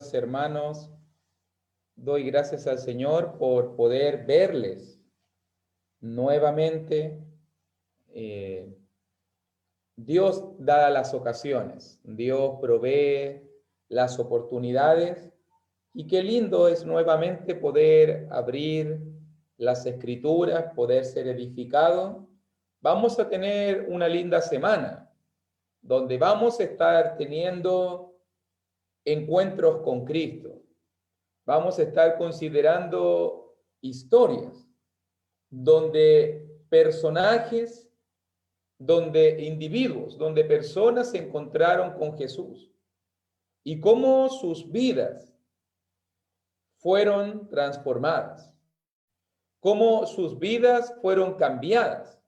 Hermanos, doy gracias al Señor por poder verles nuevamente. Eh, Dios da las ocasiones, Dios provee las oportunidades y qué lindo es nuevamente poder abrir las escrituras, poder ser edificado. Vamos a tener una linda semana donde vamos a estar teniendo encuentros con Cristo. Vamos a estar considerando historias donde personajes, donde individuos, donde personas se encontraron con Jesús y cómo sus vidas fueron transformadas, cómo sus vidas fueron cambiadas,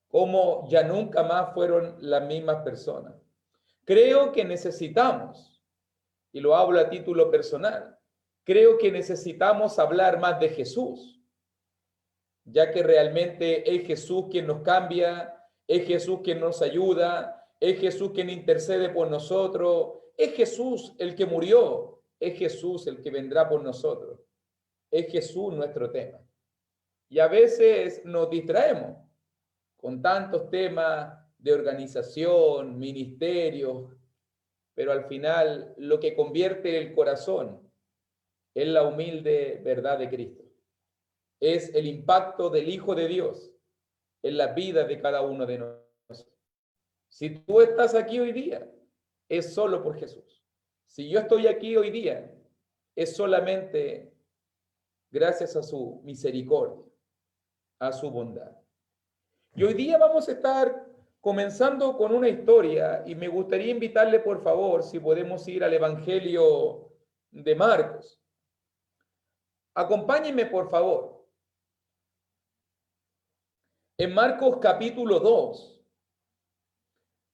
cómo ya nunca más fueron las mismas personas. Creo que necesitamos, y lo hablo a título personal, creo que necesitamos hablar más de Jesús, ya que realmente es Jesús quien nos cambia, es Jesús quien nos ayuda, es Jesús quien intercede por nosotros, es Jesús el que murió, es Jesús el que vendrá por nosotros, es Jesús nuestro tema. Y a veces nos distraemos con tantos temas de organización, ministerios, pero al final lo que convierte el corazón es la humilde verdad de Cristo. Es el impacto del Hijo de Dios en la vida de cada uno de nosotros. Si tú estás aquí hoy día, es solo por Jesús. Si yo estoy aquí hoy día, es solamente gracias a su misericordia, a su bondad. Y hoy día vamos a estar comenzando con una historia y me gustaría invitarle, por favor, si podemos ir al Evangelio de Marcos. Acompáñenme, por favor. En Marcos capítulo 2,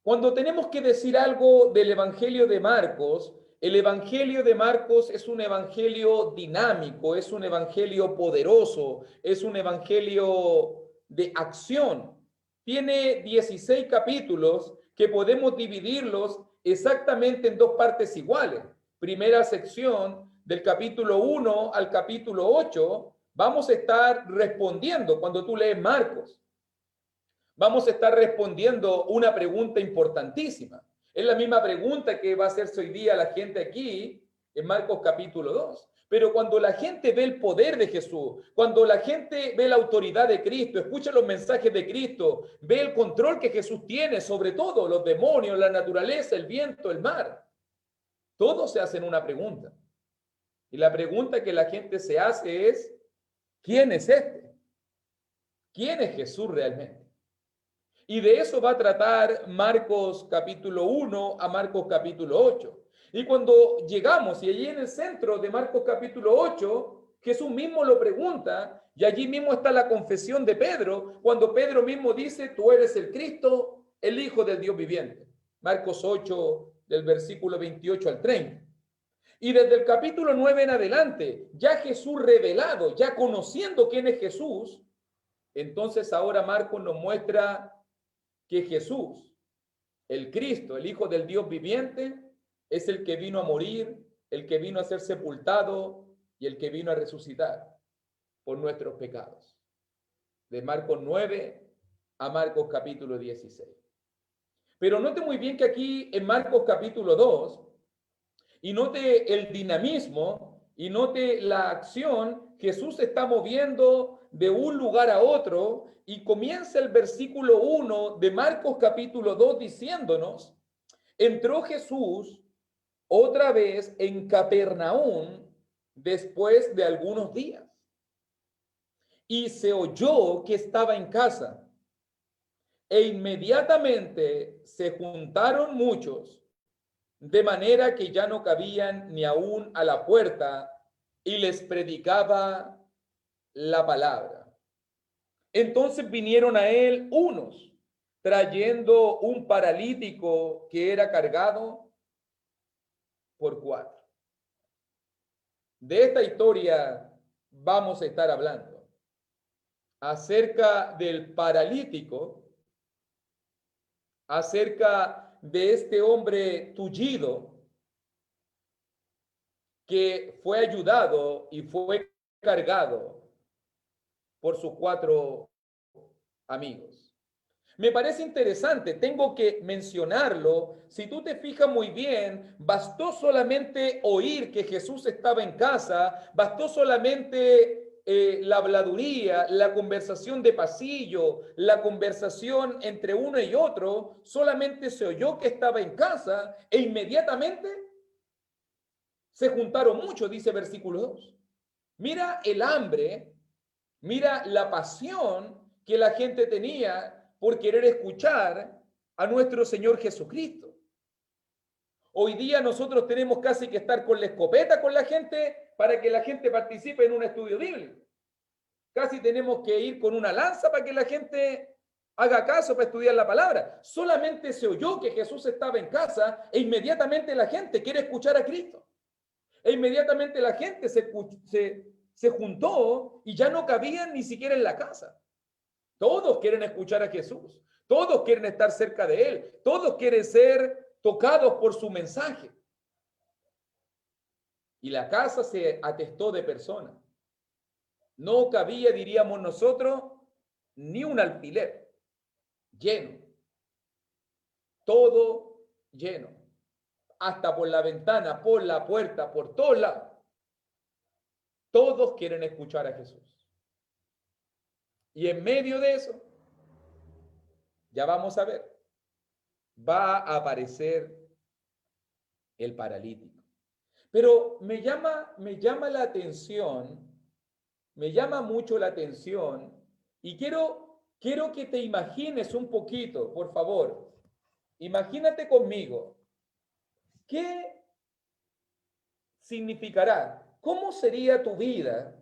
cuando tenemos que decir algo del Evangelio de Marcos, el Evangelio de Marcos es un evangelio dinámico, es un evangelio poderoso, es un evangelio de acción. Tiene 16 capítulos que podemos dividirlos exactamente en dos partes iguales. Primera sección, del capítulo 1 al capítulo 8, vamos a estar respondiendo cuando tú lees Marcos. Vamos a estar respondiendo una pregunta importantísima. Es la misma pregunta que va a hacerse hoy día la gente aquí en Marcos capítulo 2. Pero cuando la gente ve el poder de Jesús, cuando la gente ve la autoridad de Cristo, escucha los mensajes de Cristo, ve el control que Jesús tiene sobre todo, los demonios, la naturaleza, el viento, el mar, todos se hacen una pregunta. Y la pregunta que la gente se hace es, ¿quién es este? ¿Quién es Jesús realmente? Y de eso va a tratar Marcos capítulo 1 a Marcos capítulo 8. Y cuando llegamos, y allí en el centro de Marcos capítulo 8, Jesús mismo lo pregunta, y allí mismo está la confesión de Pedro, cuando Pedro mismo dice, tú eres el Cristo, el Hijo del Dios viviente. Marcos 8, del versículo 28 al 30. Y desde el capítulo 9 en adelante, ya Jesús revelado, ya conociendo quién es Jesús, entonces ahora Marcos nos muestra que Jesús, el Cristo, el Hijo del Dios viviente, es el que vino a morir, el que vino a ser sepultado y el que vino a resucitar por nuestros pecados. De Marcos 9 a Marcos capítulo 16. Pero note muy bien que aquí en Marcos capítulo 2, y note el dinamismo, y note la acción, Jesús se está moviendo de un lugar a otro, y comienza el versículo 1 de Marcos capítulo 2 diciéndonos, entró Jesús otra vez en Capernaum después de algunos días, y se oyó que estaba en casa, e inmediatamente se juntaron muchos, de manera que ya no cabían ni aún a la puerta, y les predicaba la palabra. Entonces vinieron a él unos, trayendo un paralítico que era cargado por 4. De esta historia vamos a estar hablando, acerca del paralítico, acerca de este hombre tullido, que fue ayudado y fue cargado por sus 4 amigos. Me parece interesante, tengo que mencionarlo. Si tú te fijas muy bien, bastó solamente oír que Jesús estaba en casa, bastó solamente la habladuría, la conversación de pasillo, la conversación entre uno y otro, solamente se oyó que estaba en casa e inmediatamente se juntaron muchos, dice versículo 2. Mira el hambre, mira la pasión que la gente tenía por querer escuchar a nuestro Señor Jesucristo. Hoy día nosotros tenemos casi que estar con la escopeta con la gente para que la gente participe en un estudio bíblico. Casi tenemos que ir con una lanza para que la gente haga caso para estudiar la palabra. Solamente se oyó que Jesús estaba en casa e inmediatamente la gente quiere escuchar a Cristo. E inmediatamente la gente se juntó y ya no cabían ni siquiera en la casa. Todos quieren escuchar a Jesús. Todos quieren estar cerca de Él. Todos quieren ser tocados por su mensaje. Y la casa se atestó de personas. No cabía, diríamos nosotros, ni un alfiler. Lleno. Todo lleno. Hasta por la ventana, por la puerta, por todos lados. Todos quieren escuchar a Jesús. Y en medio de eso, ya vamos a ver, va a aparecer el paralítico. Pero me llama la atención, me llama mucho la atención, y quiero que te imagines un poquito, por favor. Imagínate conmigo, ¿qué significará? ¿Cómo sería tu vida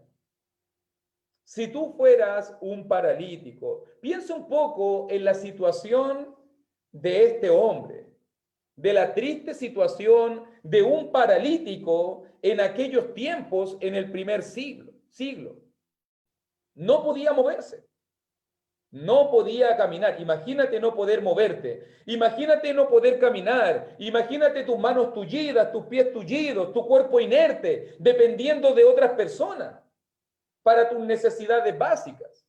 si tú fueras un paralítico? Piensa un poco en la situación de este hombre, de la triste situación de un paralítico en aquellos tiempos, en el primer siglo. No podía moverse, no podía caminar. Imagínate no poder moverte, imagínate no poder caminar, imagínate tus manos tullidas, tus pies tullidos, tu cuerpo inerte, dependiendo de otras personas para tus necesidades básicas,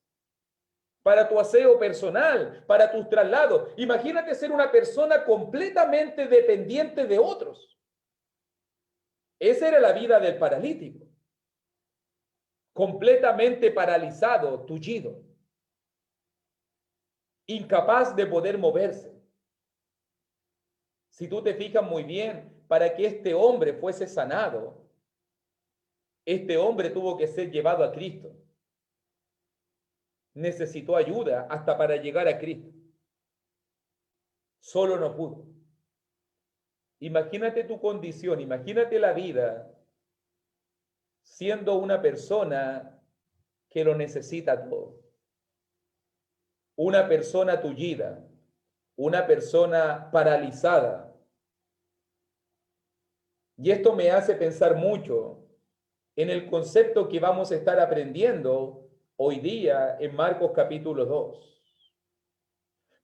para tu aseo personal, para tus traslados. Imagínate ser una persona completamente dependiente de otros. Esa era la vida del paralítico. Completamente paralizado, tullido, incapaz de poder moverse. Si tú te fijas muy bien, para que este hombre fuese sanado, este hombre tuvo que ser llevado a Cristo. Necesitó ayuda hasta para llegar a Cristo. Solo no pudo. Imagínate tu condición, imagínate la vida siendo una persona que lo necesita todo. Una persona tullida, una persona paralizada. Y esto me hace pensar mucho en el concepto que vamos a estar aprendiendo hoy día en Marcos capítulo 2.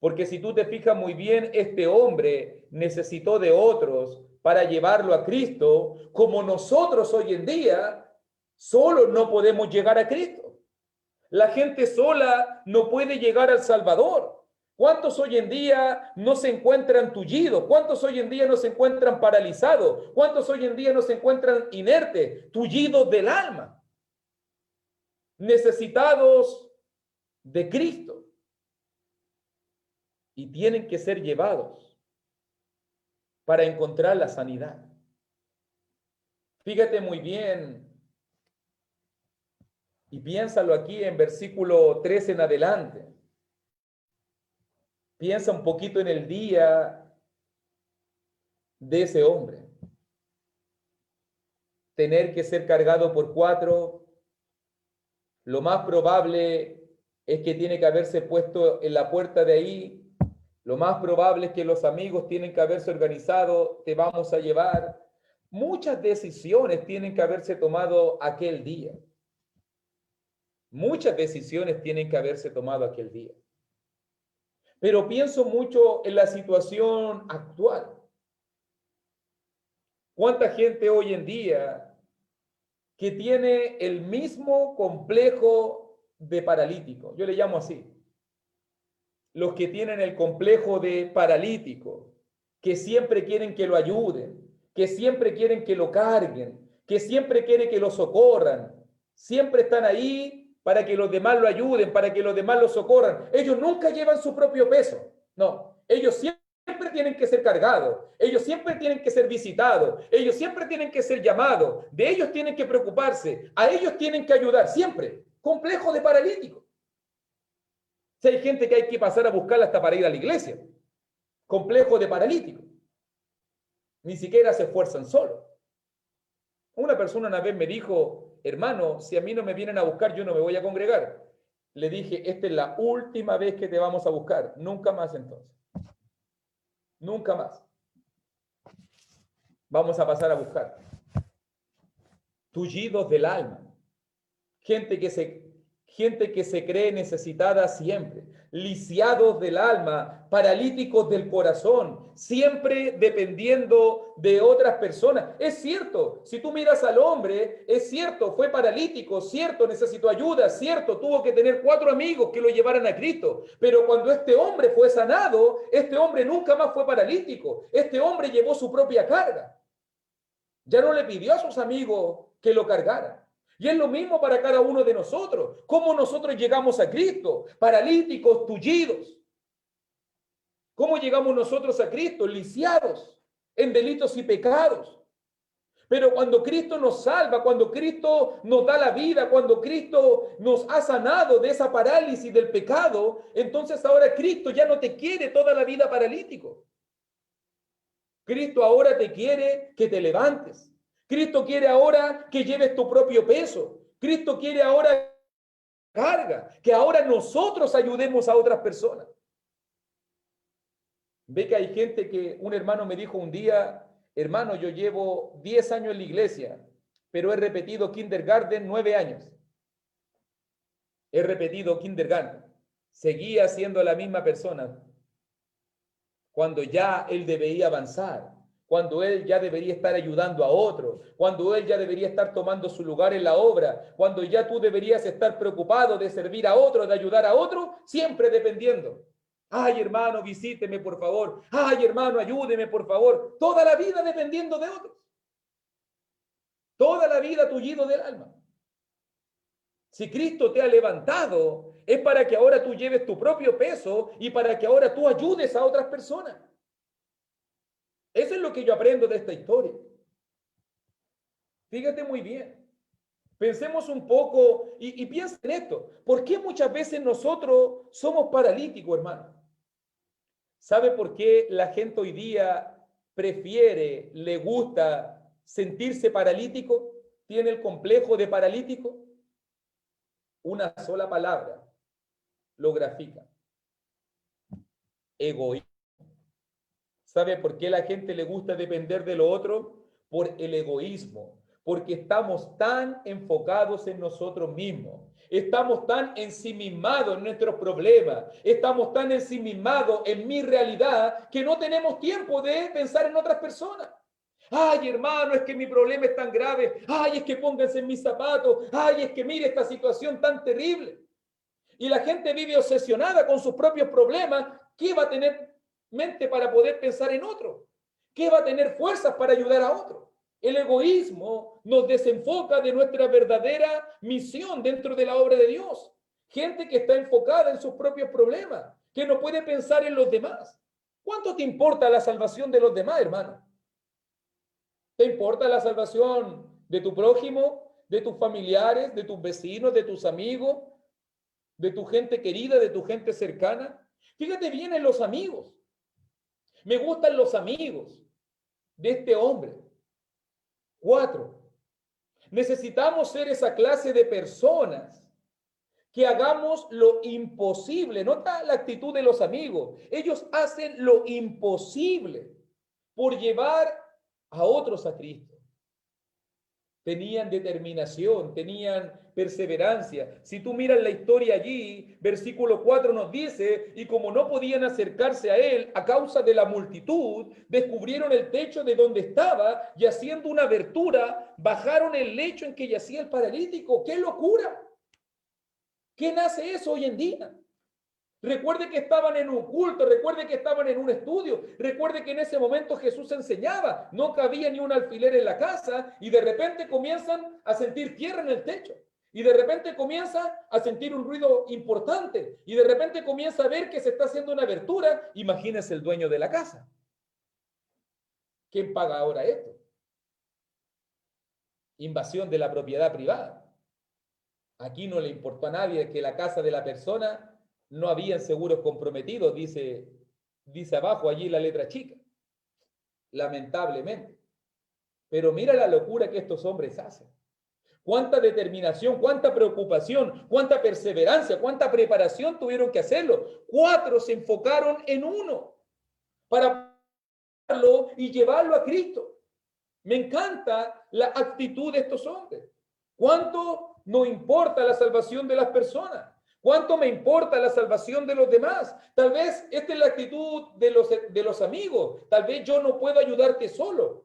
Porque si tú te fijas muy bien, este hombre necesitó de otros para llevarlo a Cristo, como nosotros hoy en día solo no podemos llegar a Cristo. La gente sola no puede llegar al Salvador. ¿Cuántos hoy en día no se encuentran tullidos? ¿Cuántos hoy en día no se encuentran paralizados? ¿Cuántos hoy en día no se encuentran inertes, tullidos del alma? Necesitados de Cristo. Y tienen que ser llevados para encontrar la sanidad. Fíjate muy bien y piénsalo aquí en versículo 13 en adelante. Piensa un poquito en el día de ese hombre. Tener que ser cargado por 4, lo más probable es que tiene que haberse puesto en la puerta de ahí. Lo más probable es que los amigos tienen que haberse organizado, te vamos a llevar. Muchas decisiones tienen que haberse tomado aquel día. Muchas decisiones tienen que haberse tomado aquel día. Pero pienso mucho en la situación actual. ¿Cuánta gente hoy en día que tiene el mismo complejo de paralítico. Yo le llamo así. Los que tienen el complejo de paralítico, que siempre quieren que lo ayuden, que siempre quieren que lo carguen, que siempre quieren que lo socorran, siempre están ahí para que los demás lo ayuden, para que los demás lo socorran. Ellos nunca llevan su propio peso, no, ellos siempre tienen que ser cargados, ellos siempre tienen que ser visitados, ellos siempre tienen que ser llamados, de ellos tienen que preocuparse, a ellos tienen que ayudar, siempre. Complejo de paralítico. Si hay gente que hay que pasar a buscarla hasta para ir a la iglesia, complejo de paralítico. Ni siquiera se esfuerzan solos. Una persona una vez me dijo, hermano, si a mí no me vienen a buscar, yo no me voy a congregar. Le dije, esta es la última vez que te vamos a buscar, nunca más entonces. Nunca más. Vamos a pasar a buscar. Tullidos del alma. Gente que se cree necesitada siempre, lisiados del alma, paralíticos del corazón, siempre dependiendo de otras personas. Es cierto, si tú miras al hombre, es cierto, fue paralítico, cierto, necesitó ayuda, cierto, tuvo que tener 4 amigos que lo llevaran a Cristo, pero cuando este hombre fue sanado, este hombre nunca más fue paralítico, este hombre llevó su propia carga. Ya no le pidió a sus amigos que lo cargaran. Y es lo mismo para cada uno de nosotros. ¿Cómo nosotros llegamos a Cristo? Paralíticos, tullidos. ¿Cómo llegamos nosotros a Cristo? Lisiados en delitos y pecados. Pero cuando Cristo nos salva, cuando Cristo nos da la vida, cuando Cristo nos ha sanado de esa parálisis del pecado, entonces ahora Cristo ya no te quiere toda la vida paralítico. Cristo ahora te quiere que te levantes. Cristo quiere ahora que lleves tu propio peso. Cristo quiere ahora carga, que ahora nosotros ayudemos a otras personas. Ve que hay gente que un hermano me dijo un día, hermano, yo llevo 10 años en la iglesia, pero he repetido kindergarten 9 años. He repetido kindergarten. Seguía siendo la misma persona cuando ya él debería avanzar, cuando él ya debería estar ayudando a otro, cuando él ya debería estar tomando su lugar en la obra, cuando ya tú deberías estar preocupado de servir a otro, de ayudar a otro, siempre dependiendo. Ay, hermano, visíteme, por favor. Ay, hermano, ayúdeme, por favor. Toda la vida dependiendo de otros. Toda la vida tullido del alma. Si Cristo te ha levantado, es para que ahora tú lleves tu propio peso y para que ahora tú ayudes a otras personas. Eso es lo que yo aprendo de esta historia. Fíjate muy bien. Pensemos un poco y piensa en esto. ¿Por qué muchas veces nosotros somos paralíticos, hermano? ¿Sabe por qué la gente hoy día prefiere, le gusta sentirse paralítico? ¿Tiene el complejo de paralítico? Una sola palabra lo grafica. Egoísmo. ¿Sabe por qué a la gente le gusta depender de lo otro? Por el egoísmo. Porque estamos tan enfocados en nosotros mismos. Estamos tan ensimismados en nuestros problemas. Estamos tan ensimismados en mi realidad que no tenemos tiempo de pensar en otras personas. Ay, hermano, es que mi problema es tan grave. Ay, es que pónganse en mis zapatos. Ay, es que mire esta situación tan terrible. Y la gente vive obsesionada con sus propios problemas. ¿Qué va a tener mente para poder pensar en otro? ¿Qué va a tener fuerzas para ayudar a otro? El egoísmo nos desenfoca de nuestra verdadera misión dentro de la obra de Dios. Gente que está enfocada en sus propios problemas, que no puede pensar en los demás. ¿Cuánto te importa la salvación de los demás, hermano? ¿Te importa la salvación de tu prójimo, de tus familiares, de tus vecinos, de tus amigos, de tu gente querida, de tu gente cercana? Fíjate bien en los amigos. Me gustan los amigos de este hombre. 4. Necesitamos ser esa clase de personas que hagamos lo imposible. Nota la actitud de los amigos. Ellos hacen lo imposible por llevar a otros a Cristo. tenían determinación, tenían perseverancia. Si tú miras la historia allí, versículo 4 nos dice, y como no podían acercarse a él a causa de la multitud, descubrieron el techo de donde estaba y haciendo una abertura, bajaron el lecho en que yacía el paralítico. ¡Qué locura! ¿Quién hace eso hoy en día? Recuerde que estaban en un culto, recuerde que estaban en un estudio, recuerde que en ese momento Jesús enseñaba, no cabía ni un alfiler en la casa y de repente comienzan a sentir tierra en el techo y de repente comienza a sentir un ruido importante y de repente comienza a ver que se está haciendo una abertura. Imagínese el dueño de la casa. ¿Quién paga ahora esto? Invasión de la propiedad privada. Aquí no le importó a nadie que la casa de la persona no habían seguros comprometidos, dice abajo allí la letra chica. Lamentablemente. Pero mira la locura que estos hombres hacen. Cuánta determinación, cuánta preocupación, cuánta perseverancia, cuánta preparación tuvieron que hacerlo. 4 se enfocaron en uno para y llevarlo a Cristo. Me encanta la actitud de estos hombres. ¿Cuánto nos importa la salvación de las personas? ¿Cuánto me importa la salvación de los demás? Tal vez esta es la actitud de los amigos. Tal vez yo no puedo ayudarte solo.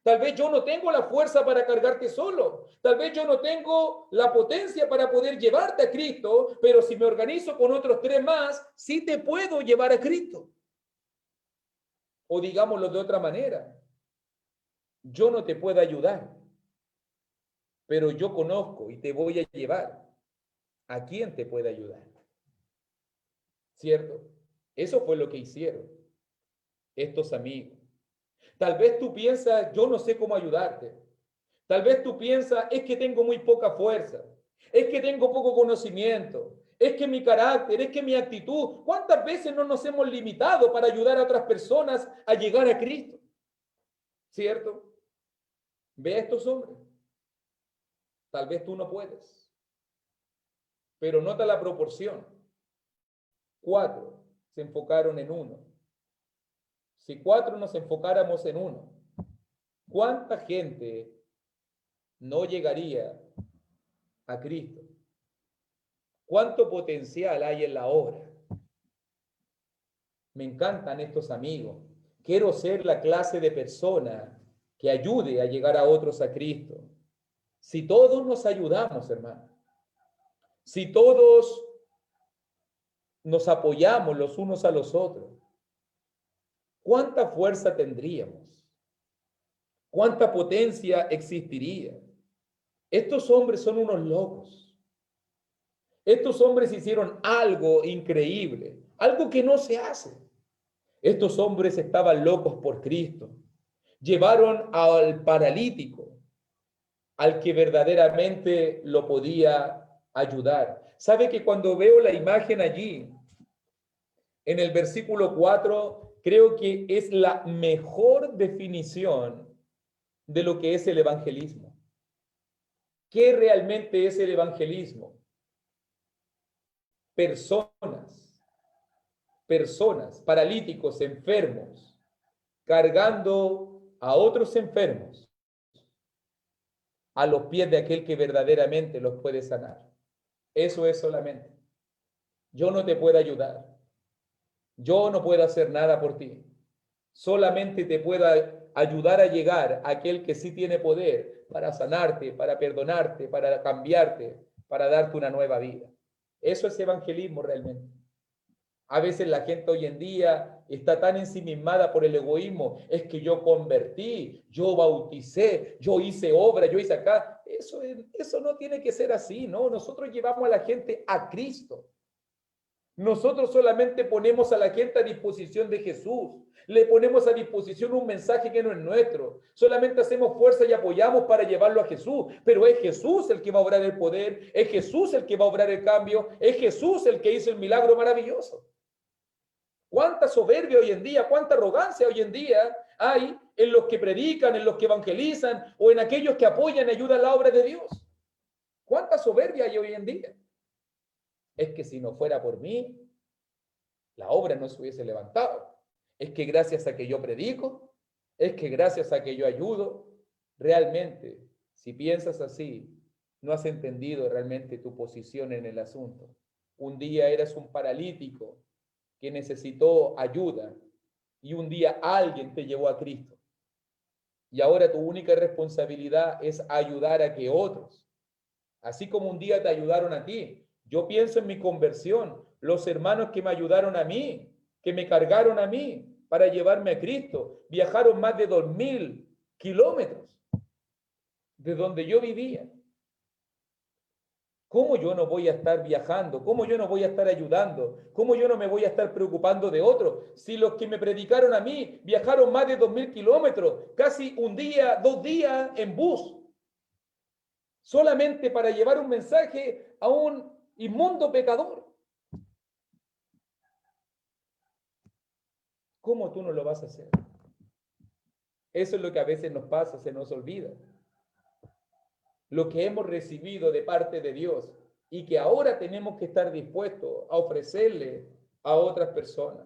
Tal vez yo no tengo la fuerza para cargarte solo. Tal vez yo no tengo la potencia para poder llevarte a Cristo, pero si me organizo con otros 3 más, sí te puedo llevar a Cristo. O digámoslo de otra manera, yo no te puedo ayudar, pero yo conozco y te voy a llevar a quien te puede ayudar. ¿Cierto? Eso fue lo que hicieron estos amigos. Tal vez tú piensas, yo no sé cómo ayudarte. Tal vez tú piensas, es que tengo muy poca fuerza, es que tengo poco conocimiento, es que mi carácter, es que mi actitud. ¿Cuántas veces no nos hemos limitado para ayudar a otras personas a llegar a Cristo? ¿Cierto? Ve a estos hombres. Tal vez tú no puedes, pero nota la proporción. 4 se enfocaron en uno. Si 4 nos enfocáramos en uno, ¿cuánta gente no llegaría a Cristo? ¿Cuánto potencial hay en la obra? Me encantan estos amigos. Quiero ser la clase de persona que ayude a llegar a otros a Cristo. Si todos nos ayudamos, hermano, si todos nos apoyamos los unos a los otros, ¿cuánta fuerza tendríamos? ¿Cuánta potencia existiría? Estos hombres son unos locos. Estos hombres hicieron algo increíble, algo que no se hace. Estos hombres estaban locos por Cristo. Llevaron al paralítico, al que verdaderamente lo podía ayudar. ¿Sabe que cuando veo la imagen allí, en el versículo 4, creo que es la mejor definición de lo que es el evangelismo? ¿Qué realmente es el evangelismo? Personas, paralíticos, enfermos, cargando a otros enfermos a los pies de aquel que verdaderamente los puede sanar. Eso es solamente. Yo no te puedo ayudar. Yo no puedo hacer nada por ti. Solamente te puedo ayudar a llegar a aquel que sí tiene poder para sanarte, para perdonarte, para cambiarte, para darte una nueva vida. Eso es evangelismo realmente. A veces la gente hoy en día está tan ensimismada por el egoísmo. Es que yo convertí, yo bauticé, yo hice obra, yo hice acá. Eso no tiene que ser así, ¿no? Nosotros llevamos a la gente a Cristo. Nosotros solamente ponemos a la gente a disposición de Jesús. Le ponemos a disposición un mensaje que no es nuestro. Solamente hacemos fuerza y apoyamos para llevarlo a Jesús. Pero es Jesús el que va a obrar el poder. Es Jesús el que va a obrar el cambio. Es Jesús el que hizo el milagro maravilloso. ¿Cuánta soberbia hoy en día, cuánta arrogancia hoy en día hay en los que predican, en los que evangelizan o en aquellos que apoyan y ayudan a la obra de Dios? ¿Cuánta soberbia hay hoy en día? Es que si no fuera por mí, la obra no se hubiese levantado. Es que gracias a que yo predico, es que gracias a que yo ayudo, realmente, Si piensas así, no has entendido realmente tu posición en el asunto. Un día eras un paralítico que necesitó ayuda y un día alguien te llevó a Cristo. Y ahora tu única responsabilidad es ayudar a que otros, así como un día te ayudaron a ti. Yo pienso en mi conversión, los hermanos que me ayudaron a mí, que me cargaron a mí para llevarme a Cristo, viajaron más de 2000 kilómetros de donde yo vivía. ¿Cómo yo no voy a estar viajando? ¿Cómo yo no voy a estar ayudando? ¿Cómo yo no me voy a estar preocupando de otros? Si los que me predicaron a mí viajaron más de 2000 kilómetros, casi un día, 2 días en bus, solamente para llevar un mensaje a un inmundo pecador. ¿Cómo tú no lo vas a hacer? Eso es lo que a veces nos pasa, se nos olvida. Lo que hemos recibido de parte de Dios y que ahora tenemos que estar dispuestos a ofrecerle a otras personas.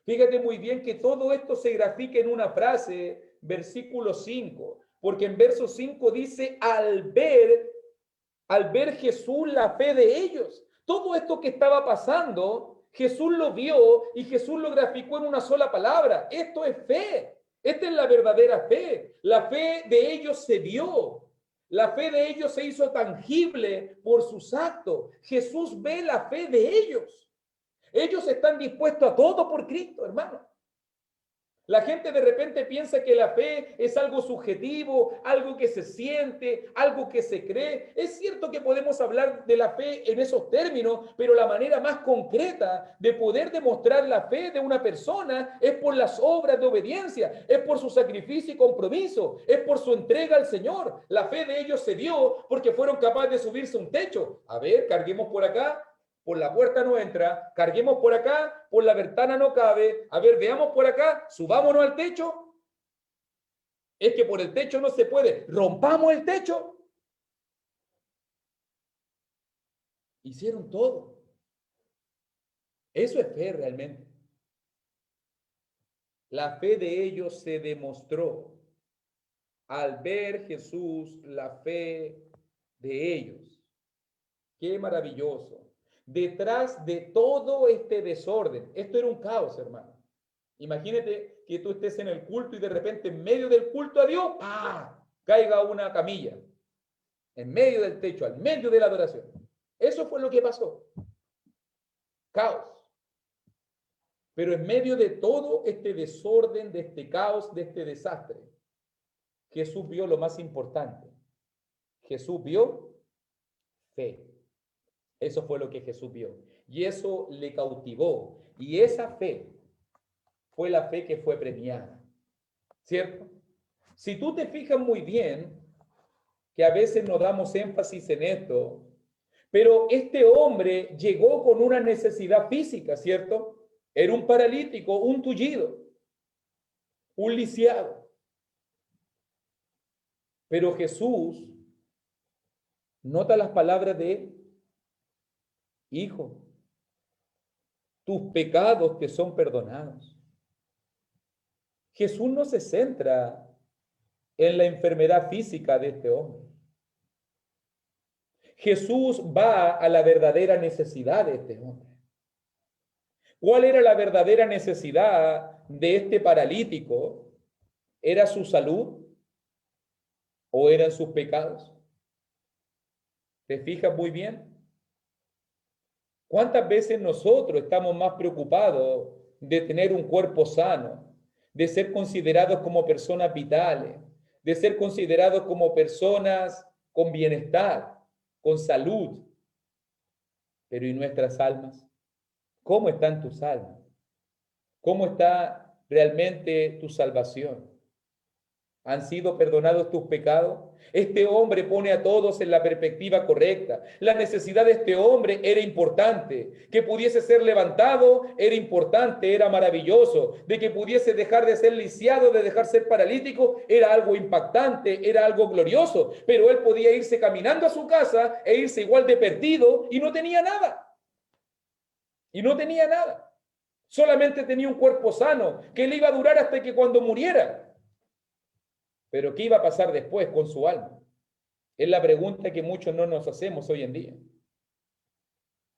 Fíjate muy bien que todo esto se grafica en una frase, versículo 5, porque en verso 5 dice, al ver Jesús la fe de ellos. Todo esto que estaba pasando, Jesús lo vio y Jesús lo graficó en una sola palabra. Esto es fe. Esta es la verdadera fe. La fe de ellos se vio. La fe de ellos se hizo tangible por sus actos. Jesús ve la fe de ellos. Ellos están dispuestos a todo por Cristo, hermano. La gente de repente piensa que la fe es algo subjetivo, algo que se siente, algo que se cree. Es cierto que podemos hablar de la fe en esos términos, pero la manera más concreta de poder demostrar la fe de una persona es por las obras de obediencia, es por su sacrificio y compromiso, es por su entrega al Señor. La fe de ellos se dio porque fueron capaces de subirse a un techo. A ver, carguemos por acá. Por la puerta no entra, carguemos por acá, por la ventana no cabe, a ver, veamos por acá, subámonos al techo. Es que por el techo no se puede, rompamos el techo. Hicieron todo. Eso es fe realmente. La fe de ellos se demostró al ver Jesús la fe de ellos. Qué maravilloso. Detrás de todo este desorden, esto era un caos, hermano. Imagínate que tú estés en el culto y de repente en medio del culto a Dios, ¡pah!, caiga una camilla en medio del techo, al medio de la adoración. Eso fue lo que pasó. Caos. Pero en medio de todo este desorden, de este caos, de este desastre, Jesús vio lo más importante. Jesús vio fe. Eso fue lo que Jesús vio. Y eso le cautivó. Y esa fe fue la fe que fue premiada. ¿Cierto? Si tú te fijas muy bien, que a veces nos damos énfasis en esto, pero este hombre llegó con una necesidad física, ¿cierto? Era un paralítico, un tullido, un lisiado. Pero Jesús nota las palabras de él. Hijo, tus pecados te son perdonados. Jesús no se centra en la enfermedad física de este hombre. Jesús va a la verdadera necesidad de este hombre. ¿Cuál era la verdadera necesidad de este paralítico? ¿Era su salud o eran sus pecados? ¿Te fijas muy bien? ¿Cuántas veces nosotros estamos más preocupados de tener un cuerpo sano, de ser considerados como personas vitales, de ser considerados como personas con bienestar, con salud? Pero ¿y nuestras almas? ¿Cómo están tus almas? ¿Cómo está realmente tu salvación? ¿Han sido perdonados tus pecados? Este hombre pone a todos en la perspectiva correcta. La necesidad de este hombre era importante. Que pudiese ser levantado era importante, era maravilloso. De que pudiese dejar de ser lisiado, de dejar de ser paralítico, era algo impactante, era algo glorioso. Pero él podía irse caminando a su casa e irse igual de perdido y no tenía nada. Y no tenía nada. Solamente tenía un cuerpo sano que le iba a durar hasta que cuando muriera. Pero ¿qué iba a pasar después con su alma? Es la pregunta que muchos no nos hacemos hoy en día.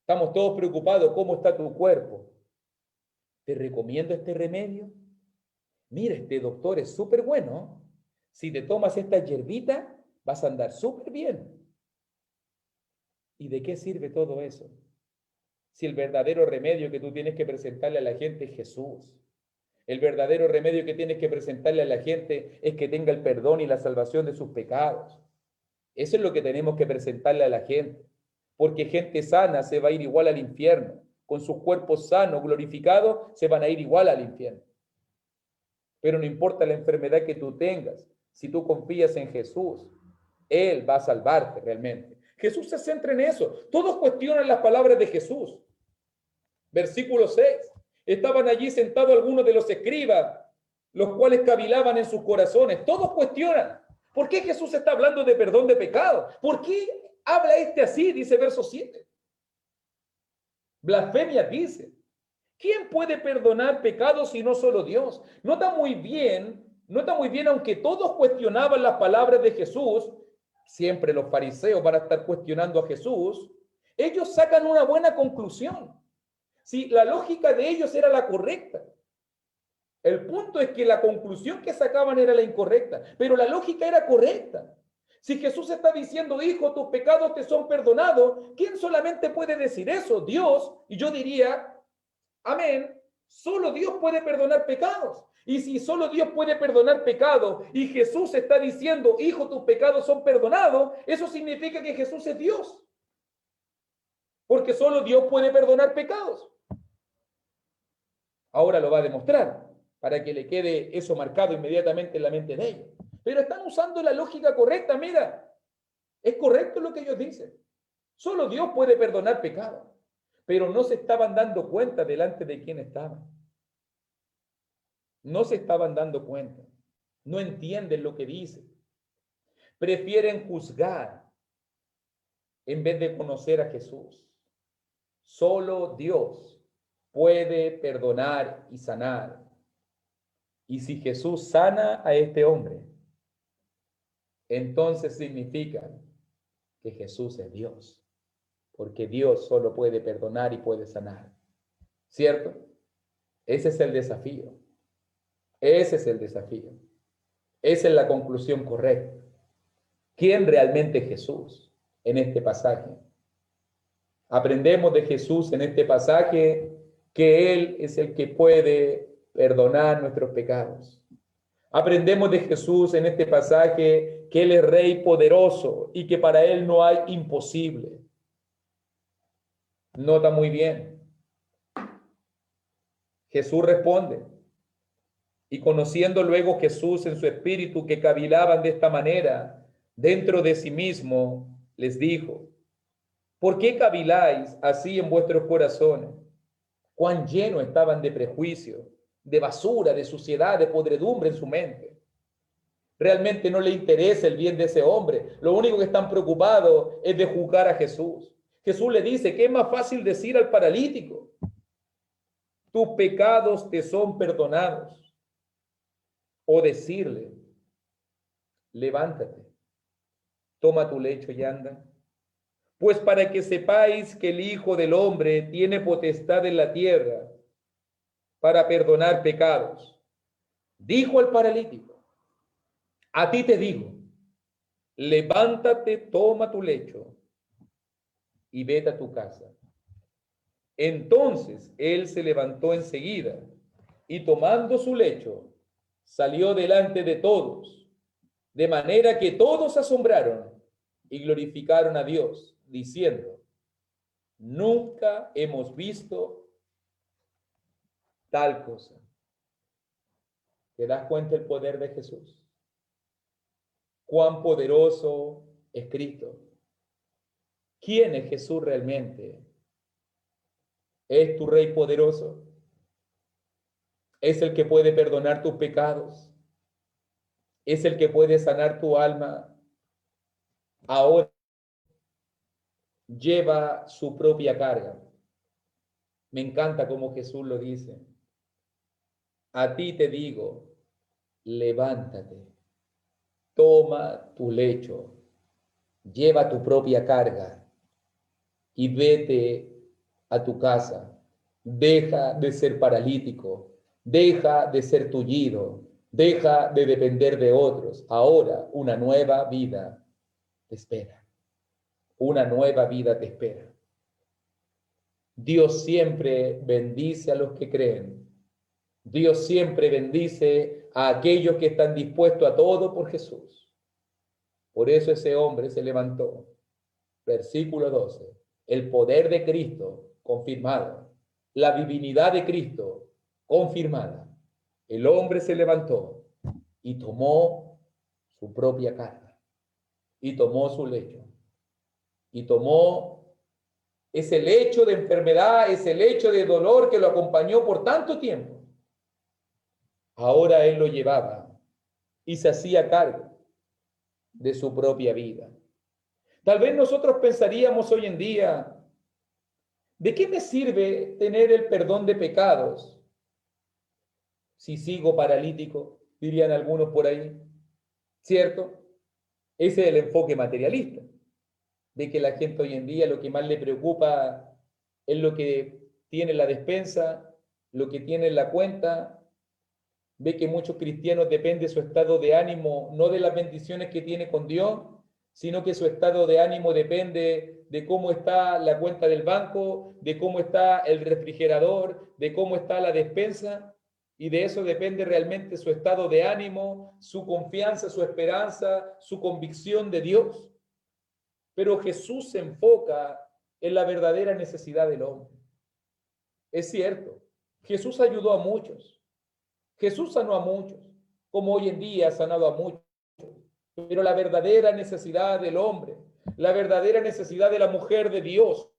Estamos todos preocupados, ¿cómo está tu cuerpo? ¿Te recomiendo este remedio? Mira, este doctor es súper bueno. Si te tomas esta hierbita, vas a andar súper bien. ¿Y de qué sirve todo eso? Si el verdadero remedio que tú tienes que presentarle a la gente es Jesús. El verdadero remedio que tienes que presentarle a la gente es que tenga el perdón y la salvación de sus pecados. Eso es lo que tenemos que presentarle a la gente. Porque gente sana se va a ir igual al infierno. Con sus cuerpos sanos, glorificados, se van a ir igual al infierno. Pero no importa la enfermedad que tú tengas, si tú confías en Jesús, Él va a salvarte realmente. Jesús se centra en eso. Todos cuestionan las palabras de Jesús. Versículo 6. Estaban allí sentados algunos de los escribas, los cuales cavilaban en sus corazones. Todos cuestionan. ¿Por qué Jesús está hablando de perdón de pecado? ¿Por qué habla así? Dice verso 7. Blasfemia dice. ¿Quién puede perdonar pecados si no solo Dios? Nota muy bien, aunque todos cuestionaban las palabras de Jesús, siempre los fariseos van a estar cuestionando a Jesús, ellos sacan una buena conclusión. Si la lógica de ellos era la correcta. El punto es que la conclusión que sacaban era la incorrecta, pero la lógica era correcta. Si Jesús está diciendo, hijo, tus pecados te son perdonados, ¿quién solamente puede decir eso? Dios. Y yo diría, amén, solo Dios puede perdonar pecados. Y si solo Dios puede perdonar pecados y Jesús está diciendo, hijo, tus pecados son perdonados, eso significa que Jesús es Dios. Porque solo Dios puede perdonar pecados. Ahora lo va a demostrar para que le quede eso marcado inmediatamente en la mente de ellos. Pero están usando la lógica correcta, mira, es correcto lo que ellos dicen. Solo Dios puede perdonar pecados, pero no se estaban dando cuenta delante de quién estaban. No se estaban dando cuenta, no entienden lo que dicen. Prefieren juzgar en vez de conocer a Jesús. Solo Dios puede perdonar y sanar. Y si Jesús sana a este hombre, entonces significa que Jesús es Dios, porque Dios solo puede perdonar y puede sanar. ¿Cierto? Ese es el desafío. Ese es el desafío. Esa es la conclusión correcta. ¿Quién realmente es Jesús en este pasaje? Aprendemos de Jesús en este pasaje que Él es el que puede perdonar nuestros pecados. Aprendemos de Jesús en este pasaje que Él es Rey poderoso y que para Él no hay imposible. Nota muy bien. Jesús responde. Y conociendo luego Jesús en su espíritu que cavilaban de esta manera, dentro de sí mismo, les dijo, ¿por qué caviláis así en vuestros corazones? Cuán llenos estaban de prejuicio, de basura, de suciedad, de podredumbre en su mente. Realmente no le interesa el bien de ese hombre. Lo único que están preocupados es de juzgar a Jesús. Jesús le dice que es más fácil decir al paralítico, tus pecados te son perdonados. O decirle, levántate, toma tu lecho y anda. Pues para que sepáis que el Hijo del Hombre tiene potestad en la tierra para perdonar pecados. Dijo al paralítico, a ti te digo, levántate, toma tu lecho y vete a tu casa. Entonces él se levantó enseguida y tomando su lecho, salió delante de todos, de manera que todos se asombraron y glorificaron a Dios, diciendo, nunca hemos visto tal cosa. ¿Te das cuenta el poder de Jesús? Cuán poderoso es Cristo. ¿Quién es Jesús realmente? ¿Es tu Rey poderoso? ¿Es el que puede perdonar tus pecados? ¿Es el que puede sanar tu alma? Ahora lleva su propia carga. Me encanta como Jesús lo dice. A ti te digo, levántate, toma tu lecho lleva tu propia carga y vete a tu casa. Deja de ser paralítico, deja de ser tullido, deja de depender de otros. Ahora una nueva vida te espera. Una nueva vida te espera. Dios siempre bendice a los que creen. Dios siempre bendice a aquellos que están dispuestos a todo por Jesús. Por eso ese hombre se levantó. Versículo 12. El poder de Cristo confirmado. La divinidad de Cristo confirmada. El hombre se levantó y tomó su propia carga. Y tomó su lecho. Y tomó ese lecho de enfermedad, ese lecho de dolor que lo acompañó por tanto tiempo. Ahora él lo llevaba y se hacía cargo de su propia vida. Tal vez nosotros pensaríamos hoy en día, ¿de qué me sirve tener el perdón de pecados si sigo paralítico? Dirían algunos por ahí, ¿cierto? Ese es el enfoque materialista, de que la gente hoy en día lo que más le preocupa es lo que tiene en la despensa, lo que tiene en la cuenta. Ve que muchos cristianos depende de su estado de ánimo, no de las bendiciones que tiene con Dios, sino que su estado de ánimo depende de cómo está la cuenta del banco, de cómo está el refrigerador, de cómo está la despensa, y de eso depende realmente su estado de ánimo, su confianza, su esperanza, su convicción de Dios. Pero Jesús se enfoca en la verdadera necesidad del hombre. Es cierto, Jesús ayudó a muchos. Jesús sanó a muchos, como hoy en día ha sanado a muchos, pero la verdadera necesidad del hombre, la verdadera necesidad de la mujer de Dios,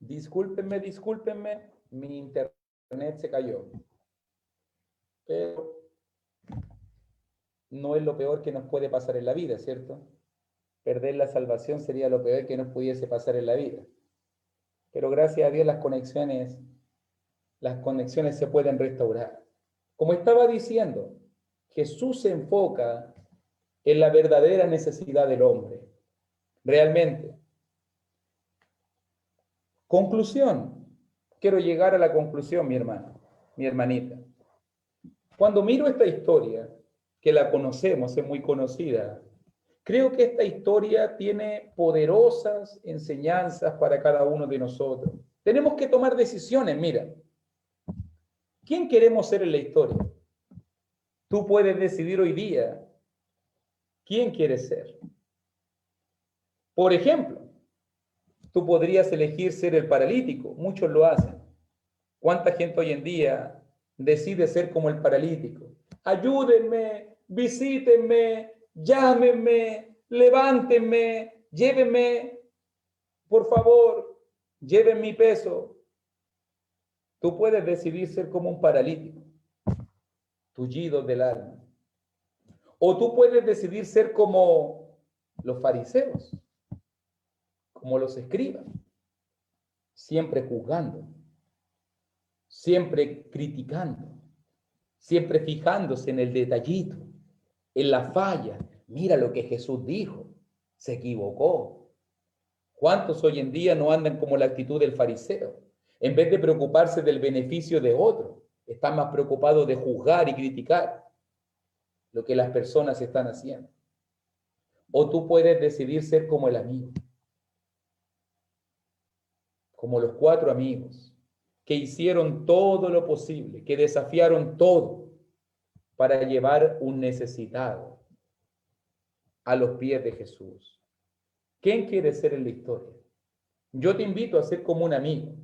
discúlpenme, mi internet se cayó, pero no es lo peor que nos puede pasar en la vida, ¿cierto? Perder la salvación sería lo peor que nos pudiese pasar en la vida. Pero gracias a Dios las conexiones se pueden restaurar. Como estaba diciendo, Jesús se enfoca en la verdadera necesidad del hombre. Realmente. Conclusión. Quiero llegar a la conclusión, mi hermano, mi hermanita. Cuando miro esta historia, que la conocemos, es muy conocida, creo que esta historia tiene poderosas enseñanzas para cada uno de nosotros. Tenemos que tomar decisiones, mira. ¿Quién queremos ser en la historia? Tú puedes decidir hoy día quién quieres ser. Por ejemplo, tú podrías elegir ser el paralítico, muchos lo hacen. ¿Cuánta gente hoy en día decide ser como el paralítico? Ayúdenme, visítenme, llámenme, levántenme, llévenme, por favor, lleven mi peso. Tú puedes decidir ser como un paralítico, tullido del alma. O tú puedes decidir ser como los fariseos, como los escribas, siempre juzgando, siempre criticando, siempre fijándose en el detallito. en la falla. Mira lo que Jesús dijo, se equivocó. ¿Cuántos hoy en día no andan como la actitud del fariseo? En vez de preocuparse del beneficio de otro, están más preocupados de juzgar y criticar lo que las personas están haciendo. O tú puedes decidir ser como el amigo, como los 4 amigos que hicieron todo lo posible, que desafiaron todo para llevar un necesitado a los pies de Jesús. ¿Quién quiere ser en la historia? Yo te invito a ser como un amigo.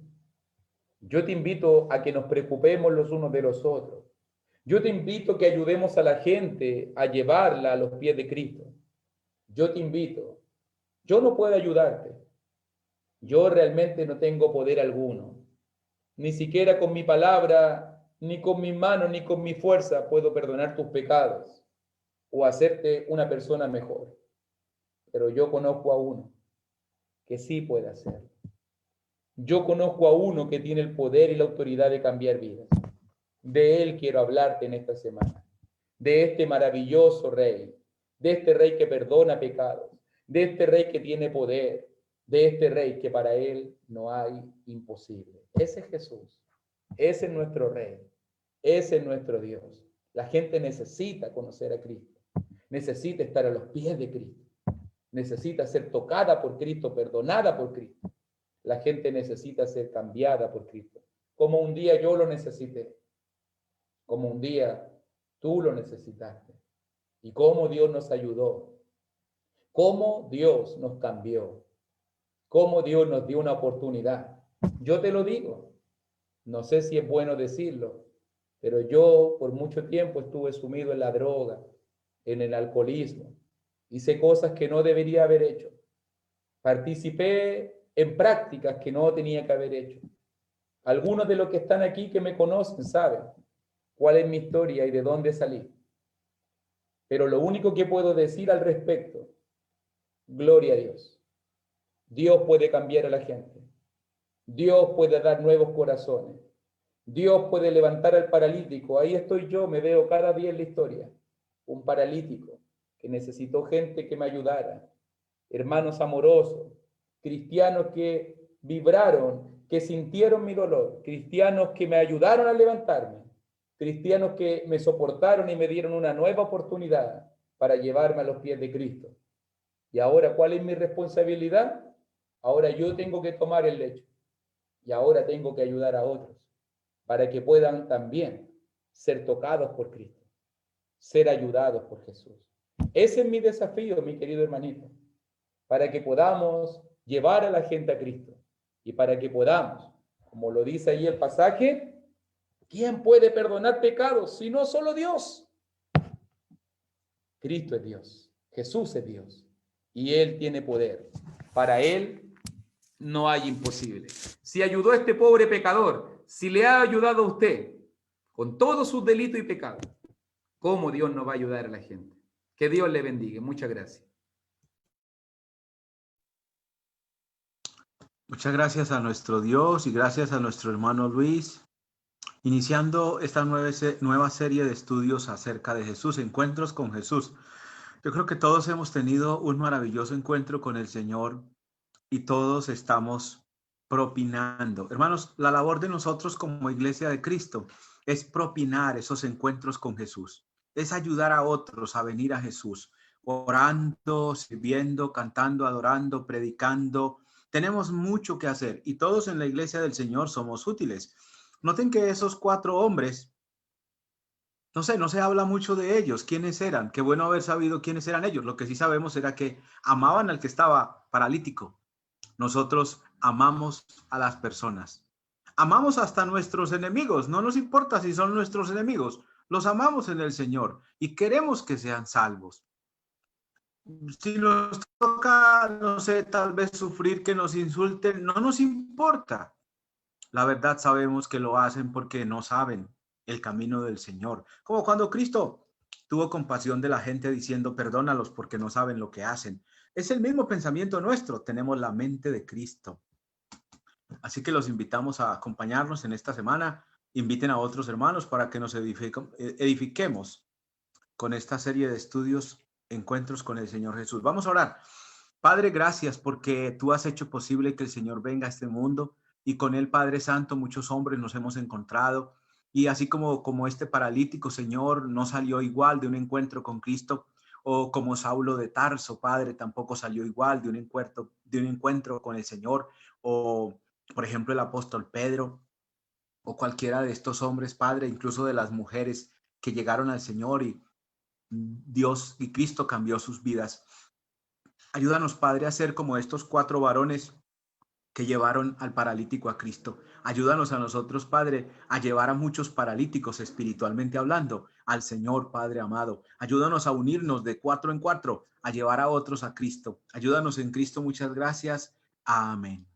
Yo te invito a que nos preocupemos los unos de los otros. Yo te invito a que ayudemos a la gente a llevarla a los pies de Cristo. Yo te invito. Yo no puedo ayudarte. Yo realmente no tengo poder alguno. Ni siquiera con mi palabra, ni con mis manos, ni con mi fuerza puedo perdonar tus pecados o hacerte una persona mejor. Pero yo conozco a uno que sí puede hacerlo. Yo conozco a uno que tiene el poder y la autoridad de cambiar vidas. De él quiero hablarte en esta semana. De este maravilloso rey. De este rey que perdona pecados. De este rey que tiene poder. De este rey que para él no hay imposible. Ese es Jesús. Ese es nuestro rey. Ese es nuestro Dios. La gente necesita conocer a Cristo. Necesita estar a los pies de Cristo. Necesita ser tocada por Cristo, perdonada por Cristo. La gente necesita ser cambiada por Cristo. Como un día yo lo necesité. Como un día tú lo necesitaste. Y cómo Dios nos ayudó. Cómo Dios nos cambió. Cómo Dios nos dio una oportunidad. Yo te lo digo. No sé si es bueno decirlo, pero yo por mucho tiempo estuve sumido en la droga, en el alcoholismo. Hice cosas que no debería haber hecho. Participé en prácticas que no tenía que haber hecho. Algunos de los que están aquí que me conocen saben cuál es mi historia y de dónde salí. Pero lo único que puedo decir al respecto, gloria a Dios. Dios puede cambiar a la gente. Dios puede dar nuevos corazones. Dios puede levantar al paralítico. Ahí estoy yo, me veo cada día en la historia. Un paralítico que necesitó gente que me ayudara. Hermanos amorosos, cristianos que vibraron, que sintieron mi dolor, cristianos que me ayudaron a levantarme, cristianos que me soportaron y me dieron una nueva oportunidad para llevarme a los pies de Cristo. Y ahora, ¿cuál es mi responsabilidad? Ahora yo tengo que tomar el lecho y ahora tengo que ayudar a otros para que puedan también ser tocados por Cristo, ser ayudados por Jesús. Ese es mi desafío, mi querido hermanito, para que podamos llevar a la gente a Cristo y para que podamos, como lo dice ahí el pasaje, ¿quién puede perdonar pecados si no solo Dios? Cristo es Dios, Jesús es Dios y Él tiene poder. Para Él no hay imposible. Si ayudó a este pobre pecador, si le ha ayudado a usted con todos sus delitos y pecados, ¿cómo Dios no va a ayudar a la gente? Que Dios le bendiga. Muchas gracias. Muchas gracias a nuestro Dios y gracias a nuestro hermano Luis, iniciando esta nueva serie de estudios acerca de Jesús, encuentros con Jesús. Yo creo que todos hemos tenido un maravilloso encuentro con el Señor y todos estamos propinando. Hermanos, la labor de nosotros como Iglesia de Cristo es propinar esos encuentros con Jesús, es ayudar a otros a venir a Jesús, orando, sirviendo, cantando, adorando, predicando. Tenemos mucho que hacer y todos en la Iglesia del Señor somos útiles. Noten que esos 4 hombres, no se habla mucho de ellos, quiénes eran. Qué bueno haber sabido quiénes eran ellos. Lo que sí sabemos era que amaban al que estaba paralítico. Nosotros amamos a las personas. Amamos hasta nuestros enemigos. No nos importa si son nuestros enemigos. Los amamos en el Señor y queremos que sean salvos. Si nos toca, no sé, tal vez sufrir que nos insulten, no nos importa. La verdad sabemos que lo hacen porque no saben el camino del Señor. Como cuando Cristo tuvo compasión de la gente diciendo, perdónalos porque no saben lo que hacen. Es el mismo pensamiento nuestro, tenemos la mente de Cristo. Así que los invitamos a acompañarnos en esta semana. Inviten a otros hermanos para que nos edifiquemos con esta serie de estudios, encuentros con el Señor Jesús. Vamos a orar. Padre, gracias porque tú has hecho posible que el Señor venga a este mundo y con él, Padre Santo, muchos hombres nos hemos encontrado y así como este paralítico, Señor, no salió igual de un encuentro con Cristo, o como Saulo de Tarso, Padre, tampoco salió igual de un encuentro con el Señor, o por ejemplo el apóstol Pedro o cualquiera de estos hombres, Padre, incluso de las mujeres que llegaron al Señor y Dios y Cristo cambió sus vidas. Ayúdanos, Padre, a ser como estos 4 varones que llevaron al paralítico a Cristo. Ayúdanos a nosotros, Padre, a llevar a muchos paralíticos espiritualmente hablando al Señor, Padre amado. Ayúdanos a unirnos de 4 en 4, a llevar a otros a Cristo. Ayúdanos en Cristo. Muchas gracias. Amén.